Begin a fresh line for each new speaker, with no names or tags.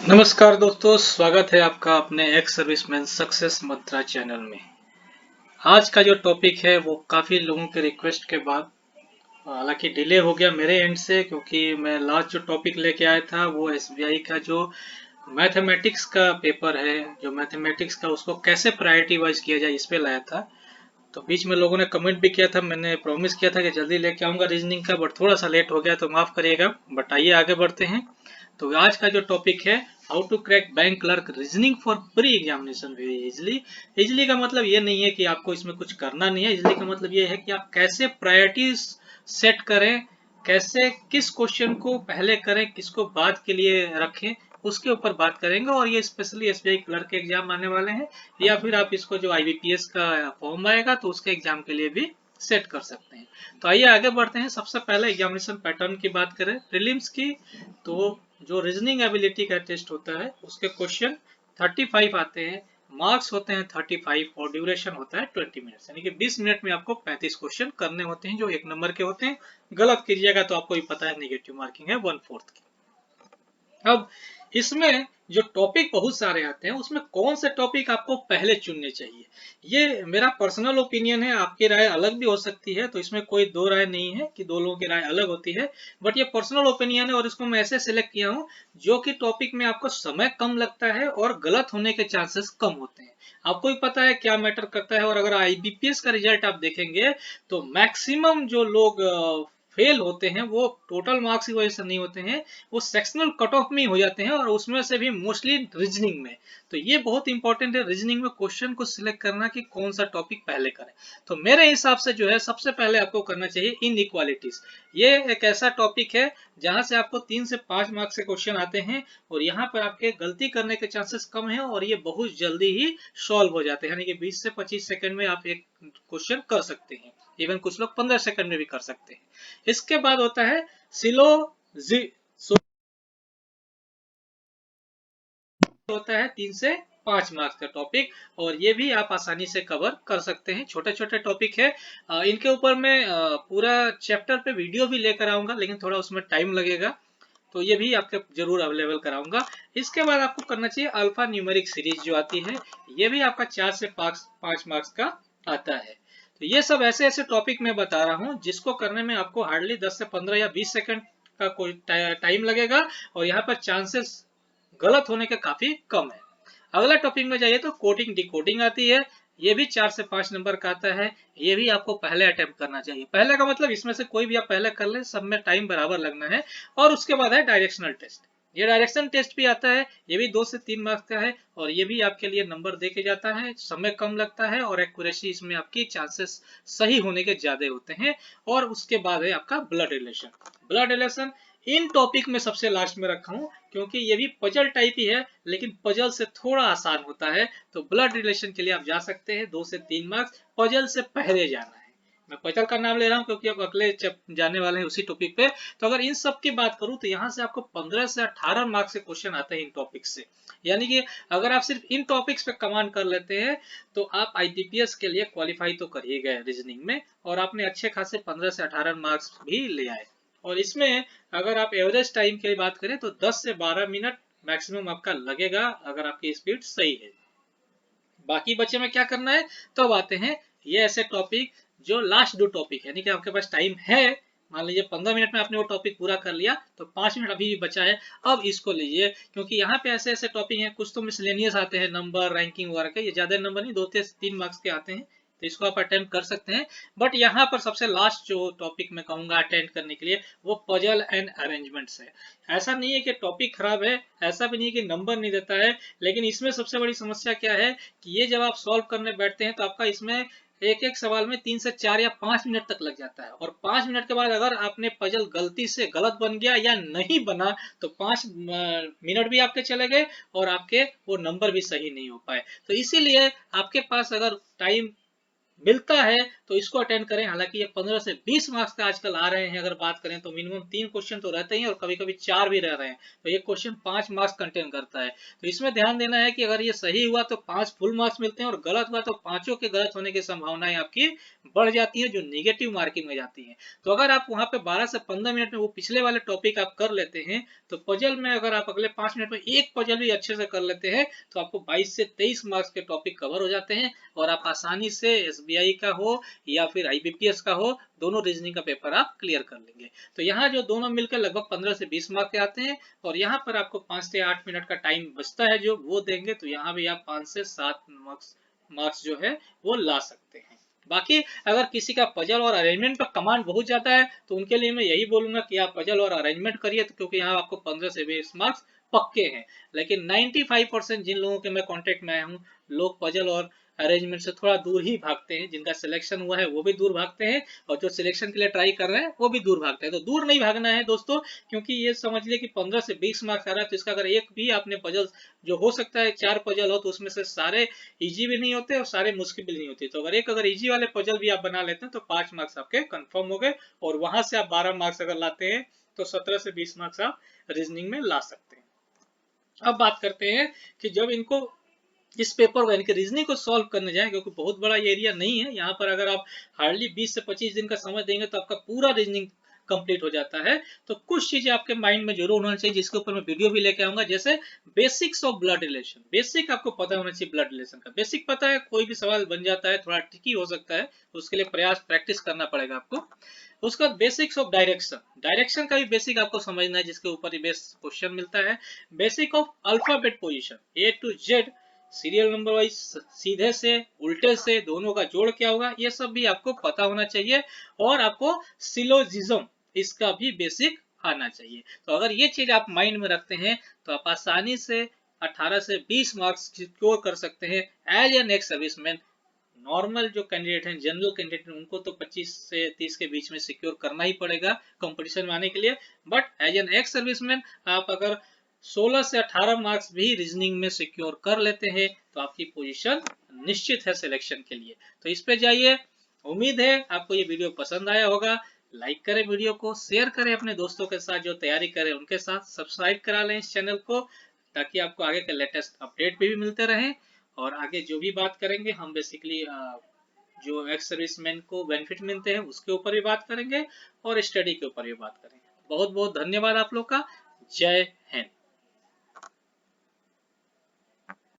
नमस्कार दोस्तों, स्वागत है आपका अपने एक्स सर्विसमैन सक्सेस मंत्रा चैनल में। आज का जो टॉपिक है वो काफ़ी लोगों के रिक्वेस्ट के बाद हालांकि डिले हो गया मेरे एंड से, क्योंकि मैं लास्ट जो टॉपिक लेके आया था वो एसबीआई का जो मैथमेटिक्स का पेपर है, जो मैथमेटिक्स का उसको कैसे प्रायोरिटी वाइज किया जाए इस पे लाया था। तो बीच में लोगों ने कमेंट भी किया था, मैंने प्रॉमिस किया था कि जल्दी लेके आऊंगा रीजनिंग का, बट थोड़ा सा लेट हो गया तो माफ करिएगा। बट आइए आगे बढ़ते हैं। तो आज का जो टॉपिक है, how to crack bank clerk reasoning for pre examination very easily. Easily का मतलब ये नहीं है कि आपको इसमें कुछ करना नहीं है, इजली का मतलब ये है कि आप कैसे प्रायोरिटीज सेट करें, कैसे किस क्वेश्चन को पहले करें, किसको बाद के लिए रखें, उसके ऊपर बात करेंगे। और ये स्पेशली एसबीआई क्लर्क के एग्जाम आने वाले हैं, या फिर आप इसको जो आईबीपीएस का फॉर्म आएगा तो उसके एग्जाम के लिए भी सेट कर सकते हैं। तो आइए आगे बढ़ते हैं। सबसे पहले एग्जामिनेशन पैटर्न की बात करें प्रीलिम्स की, तो जो रीजनिंग एबिलिटी का टेस्ट होता है उसके क्वेश्चन 35 आते हैं, मार्क्स होते हैं 35 और ड्यूरेशन होता है 20 मिनट्स, यानी कि 20 मिनट में आपको 35 क्वेश्चन करने होते हैं जो एक नंबर के होते हैं। गलत कीजिएगा तो आपको भी पता है नेगेटिव मार्किंग है 1/4 की। अब इसमें जो टॉपिक बहुत सारे आते हैं, उसमें कौन से टॉपिक आपको पहले चुनने चाहिए, ये मेरा पर्सनल ओपिनियन है। आपकी राय अलग भी हो सकती है, तो इसमें कोई दो राय नहीं है कि दो लोगों की राय अलग होती है। बट ये पर्सनल ओपिनियन है और इसको मैं ऐसे सिलेक्ट किया हूँ जो कि टॉपिक में आपको समय कम लगता है और गलत होने के चांसेस कम होते हैं। आपको भी पता है क्या मैटर करता है। और अगर आईबीपीएस का रिजल्ट आप देखेंगे तो मैक्सिमम जो लोग फेल होते हैं वो टोटल मार्क्स की वजह से नहीं होते हैं, वो सेक्शनल कट ऑफ में ही हो जाते हैं, और उसमें से भी मोस्टली रीजनिंग में। तो ये बहुत इंपॉर्टेंट है रीजनिंग में क्वेश्चन को सिलेक्ट करना कि कौन सा टॉपिक पहले करें। तो मेरे हिसाब से जो है सबसे पहले आपको करना चाहिए इनइक्वालिटीज। ये एक ऐसा टॉपिक है जहां से आपको 3 से 5 मार्क्स के क्वेश्चन आते हैं, और यहाँ पर आपके गलती करने के चांसेस कम है, और ये बहुत जल्दी ही सॉल्व हो जाते हैं, यानी कि 20 से 25 सेकंड में आप एक क्वेश्चन कर सकते हैं। इवन कुछ लोग 15 सेकंड में भी कर सकते हैं। इसके बाद होता है सिलो होता है 3 से 5 मार्क्स का टॉपिक, और ये भी आप आसानी से कवर कर सकते हैं। छोटे छोटे टॉपिक है, इनके ऊपर मैं पूरा चैप्टर पे वीडियो भी लेकर आऊंगा, लेकिन थोड़ा उसमें टाइम लगेगा, तो ये भी आपके जरूर अवेलेबल कराऊंगा। इसके बाद आपको करना चाहिए अल्फा न्यूमेरिक सीरीज जो आती है, ये भी आपका 4 से 5 मार्क्स का आता है। तो ये सब ऐसे ऐसे टॉपिक मैं बता रहा हूँ जिसको करने में आपको हार्डली 10 से 15 या 20 सेकंड का कोई टाइम लगेगा, और यहाँ पर चांसेस गलत होने के काफी कम है। अगला टॉपिक में जाइए तो कोडिंग डिकोडिंग आती है, ये भी 4 से 5 नंबर का आता है। ये भी आपको पहले अटेम्प्ट करना चाहिए। पहले का मतलब इसमें से कोई भी आप पहले कर ले, सब में टाइम बराबर लगना है। और उसके बाद है डायरेक्शनल टेस्ट, ये डायरेक्शन टेस्ट भी आता है, ये भी 2 से 3 मार्क्स का है, और ये भी आपके लिए नंबर दे के जाता है। समय कम लगता है और एक्यूरेसी इसमें आपकी चांसेस सही होने के ज्यादा होते हैं। और उसके बाद है आपका blood relation. Blood relation in topic में सबसे लास्ट में रखा हूं, क्योंकि ये भी पजल टाइप ही है, लेकिन पजल से थोड़ा आसान होता है। तो ब्लड रिलेशन के लिए आप जा सकते हैं, 2 से 3 मार्क्स, पजल से पहले जाना है। मैं पजल का नाम ले रहा हूं क्योंकि अब अगले जाने वाले हैं उसी टॉपिक पे। तो अगर इन सब की बात करूं तो यहाँ से आपको 15 से 18 मार्क्स के क्वेश्चन आते हैं इन टॉपिक से। यानी कि अगर आप सिर्फ इन टॉपिक्स पे कमांड कर लेते हैं तो आप आईबीपीएस के लिए क्वालिफाई तो कर ही गए रीजनिंग में, और आपने अच्छे खासे 15 से 18 मार्क्स भी ले आए। और इसमें अगर आप एवरेज टाइम की बात करें तो 10 से 12 मिनट मैक्सिमम आपका लगेगा, अगर आपकी स्पीड सही है। बाकी बच्चे में क्या करना है, तो अब आते हैं ये ऐसे टॉपिक जो लास्ट दो टॉपिक है, यानी कि आपके पास टाइम है, मान लीजिए 15 मिनट में आपने वो टॉपिक पूरा कर लिया, तो 5 मिनट अभी भी बचा है। अब इसको लीजिए, क्योंकि यहाँ पे ऐसे ऐसे टॉपिक हैं, कुछ तो मिसलेनियस आते हैं, नंबर रैंकिंग वगैरह के, ये ज्यादा नंबर नहीं, 2 से 3 मार्क्स के आते हैं, तो इसको आप अटेम्प्ट कर सकते हैं। बट यहाँ पर सबसे लास्ट जो टॉपिक मैं कहूंगा अटेम्प्ट करने के लिए, वो पजल एंड अरेंजमेंट्स है। ऐसा नहीं है कि टॉपिक खराब है, ऐसा भी नहीं है कि नंबर नहीं देता है, लेकिन इसमें सबसे बड़ी समस्या क्या है कि ये जब आप सॉल्व करने बैठते हैं तो आपका इसमें एक एक सवाल में 3 से 4 या 5 मिनट तक लग जाता है, और 5 मिनट के बाद अगर आपने पजल गलती से गलत बन गया या नहीं बना तो 5 मिनट भी आपके चले गए, और आपके वो नंबर भी सही नहीं हो पाए। तो इसीलिए आपके पास अगर टाइम मिलता है तो इसको अटेंड करें। हालांकि ये 15 से 20 मार्क्स का आजकल आ रहे हैं, अगर बात करें तो मिनिमम 3 क्वेश्चन तो रहते ही हैं और कभी कभी 4 भी रह रहे हैं, तो ये क्वेश्चन 5 मार्क्स कंटेन करता है। तो इसमें ध्यान देना है कि अगर ये सही हुआ तो 5 फुल मार्क्स मिलते हैं और गलत हुआ तो पांचों के गलत होने की संभावनाएं आपकी बढ़ जाती है, जो निगेटिव मार्किंग में जाती है। तो अगर आप वहां पे 12 से 15 मिनट में वो पिछले वाले टॉपिक आप कर लेते हैं, तो पजल में अगर आप अगले 5 मिनट में एक पजल भी अच्छे से कर लेते हैं तो आपको 22 से 23 मार्क्स के टॉपिक कवर हो जाते हैं और आप आसानी से एसबीआई का हो या फिर आईबीपीएस का हो, दोनों रीजनिंग का पेपर आप क्लियर कर लेंगे। तो यहाँ जो दोनों मिलकर लगभग 15 से 20 मार्क्स के आते हैं और यहाँ पर आपको 5 से 8 मिनट का टाइम बचता है जो वो देंगे, तो यहाँ भी आप 5 से 7 मार्क्स जो है वो ला सकते हैं। बाकी अगर किसी का पजल और अरेंजमेंट पर कमांड बहुत ज्यादा है तो उनके लिए मैं यही बोलूंगा कि आप पजल और अरेंजमेंट करिए, तो क्योंकि यहाँ आपको 15 से 20 मार्क्स पक्के हैं। लेकिन 95% जिन लोगों के मैं कांटेक्ट में आया हूँ, लोग पजल और अरेंजमेंट से थोड़ा दूर ही भागते हैं। जिनका सिलेक्शन हुआ है वो भी दूर भागते हैं और जो सिलेक्शन के लिए ट्राई कर रहे हैं वो भी दूर भागते हैं। तो दूर नहीं भागना है दोस्तों, क्योंकि ये समझ लिए कि 15 से 20 मार्क्स आ रहा है तो इसका अगर एक भी आपने पजल, जो हो सकता है 4 पजल हो तो उसमें से सारे इजी भी नहीं होते और सारे मुश्किल भी नहीं होते। तो अगर इजी वाले पजल भी आप बना लेते हैं तो 5 मार्क्स आपके कंफर्म हो गए और वहां से आप 12 मार्क्स अगर लाते हैं तो 17 से 20 मार्क्स आप रीजनिंग में ला सकते हैं। अब बात करते हैं कि जब इनको इस पेपर को यानी कि रीजनिंग को सॉल्व करने जाए, क्योंकि बहुत बड़ा ये एरिया नहीं है, यहाँ पर अगर आप हार्डली 20 से 25 दिन का समय देंगे तो आपका पूरा रीजनिंग कंप्लीट हो जाता है। तो कुछ चीजें आपके माइंड में जरूर होना चाहिए जिसके ऊपर मैं वीडियो भी लेके आऊंगा, जैसे basics of blood relation. Basic आपको पता होना चाहिए ब्लड रिलेशन का, बेसिक पता है कोई भी सवाल बन जाता है, थोड़ा ट्रिकी हो सकता है, उसके लिए प्रयास प्रैक्टिस करना पड़ेगा आपको। उसका बेसिक्स ऑफ डायरेक्शन, डायरेक्शन का भी बेसिक आपको समझना है जिसके ऊपर ही बेस क्वेश्चन मिलता है। Basic of alphabet position, A to Z, serial number wise, सीधे से उल्टे से दोनों का जोड़ क्या होगा, ये सब भी आपको पता होना चाहिए। और आपको सिलोजिज्म, इसका भी बेसिक आना चाहिए। तो अगर ये चीज आप माइंड में रखते हैं तो आप आसानी से 18 से 20 मार्क्स सिक्योर कर सकते हैं as an ex serviceman. Normal जो कैंडिडेट हैं, जनरल कैंडिडेट हैं, उनको तो 25 से 30 के बीच में सिक्योर करना ही पड़ेगा कंपटीशन में आने के लिए। But as an ex serviceman आप अगर 16 से 18 मार्क्स भी रीजनिंग में सिक्योर कर लेते हैं तो आपकी पोजीशन निश्चित है सिलेक्शन के लिए। तो इस पे जाइए। उम्मीद है आपको ये वीडियो पसंद आया होगा। लाइक करें वीडियो को, शेयर करें अपने दोस्तों के साथ जो तैयारी करें उनके साथ, सब्सक्राइब करा लें इस चैनल को ताकि आपको आगे के लेटेस्ट अपडेट भी मिलते रहें। और आगे जो भी बात करेंगे हम बेसिकली जो एक्स सर्विसमैन को बेनिफिट मिलते हैं उसके ऊपर भी बात करेंगे और स्टडी के ऊपर भी बात करेंगे। बहुत बहुत धन्यवाद आप लोग का। जय हिंद।